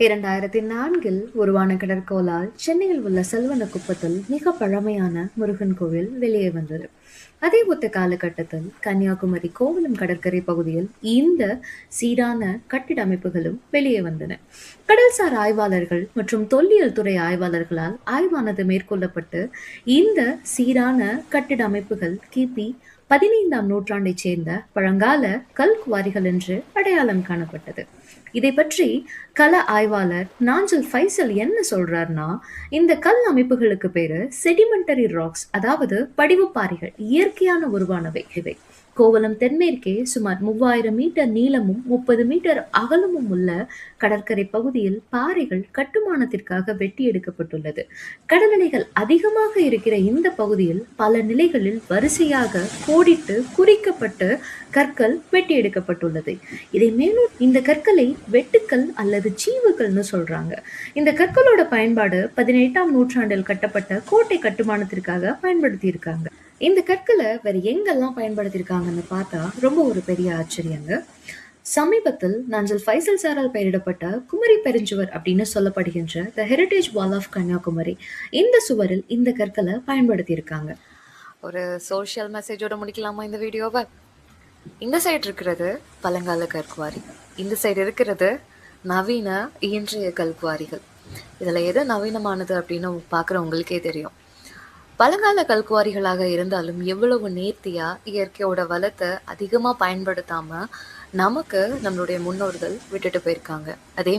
2004 உருவான கடற்கோளால் சென்னையில் உள்ள செல்வனகுப்பத்தில் மிக பழமையான முருகன் கோவில் வெளியே வந்தது. அதே ஒத்த காலகட்டத்தில் கன்னியாகுமரி கோவளம் கடற்கரை பகுதியில் இந்த சீரான கட்டிட அமைப்புகளும் வெளியே வந்தன. கடல்சார் ஆய்வாளர்கள் மற்றும் தொல்லியல் துறை ஆய்வாளர்களால் ஆய்வானது மேற்கொள்ளப்பட்டு இந்த சீரான கட்டிட அமைப்புகள் கிபி 15ஆம் நூற்றாண்டைச் சேர்ந்த பழங்கால கல் குவாரிகள் என்று அடையாளம் காணப்பட்டது. இதை பற்றி கள ஆய்வாளர் நாஞ்சல் ஃபைசல் என்ன சொல்றாருன்னா, இந்த கல் அமைப்புகளுக்கு பேரு செடிமெண்டரி ராக்ஸ், அதாவது படிவுப்பாறைகள், இயற்கையான உருவானவை இவை. கோவளம் தென்மேற்கே சுமார் 3000 மீட்டர் நீளமும் 30 மீட்டர் அகலமும் உள்ள கடற்கரை பகுதியில் பாறைகள் கட்டுமானத்திற்காக வெட்டி எடுக்கப்பட்டுள்ளது. கடலலைகள் அதிகமாக இருக்கிற இந்த பகுதியில் பல நிலைகளில் வரிசையாக கோடிட்டு குறிக்கப்பட்டு கற்கள் வெட்டி எடுக்கப்பட்டுள்ளது. இதை மேலும் இந்த கற்களை வெட்டுக்கல் அல்லது சீவுகள்னு சொல்றாங்க. இந்த கற்களோட பயன்பாடு 18ஆம் நூற்றாண்டில் கட்டப்பட்ட கோட்டை கட்டுமானத்திற்காக பயன்படுத்தி இருக்காங்க. இந்த கற்களை வேற எங்கெல்லாம் பயன்படுத்தியிருக்காங்கன்னு பார்த்தா ரொம்ப ஒரு பெரிய ஆச்சரியங்க. சமீபத்தில் நாஞ்சல் ஃபைசல் சாரால் பெயரிடப்பட்ட குமரி பெருஞ்சுவர் அப்படின்னு சொல்லப்படுகின்ற த ஹெரிடேஜ் வால் ஆஃப் கன்னியாகுமரி, இந்த சுவரில் இந்த கற்களை பயன்படுத்தி இருக்காங்க. ஒரு சோஷியல் மெசேஜோட முடிக்கலாமா இந்த வீடியோவை? இந்த சைடு இருக்கிறது பழங்கால கற்குவாரி, இந்த சைடு இருக்கிறது நவீன இன்றைய கல்குவாரிகள். இதில் எது நவீனமானது அப்படின்னு பார்க்குறவங்களுக்கே தெரியும். பழங்கால கல்குவாரிகளாக இருந்தாலும் எவ்வளவு நேர்த்தியா இயற்கையோட வளத்தை அதிகமாக பயன்படுத்தாம நமக்கு நம்மளுடைய முன்னோர்கள் விட்டுட்டு போயிருக்காங்க. அதே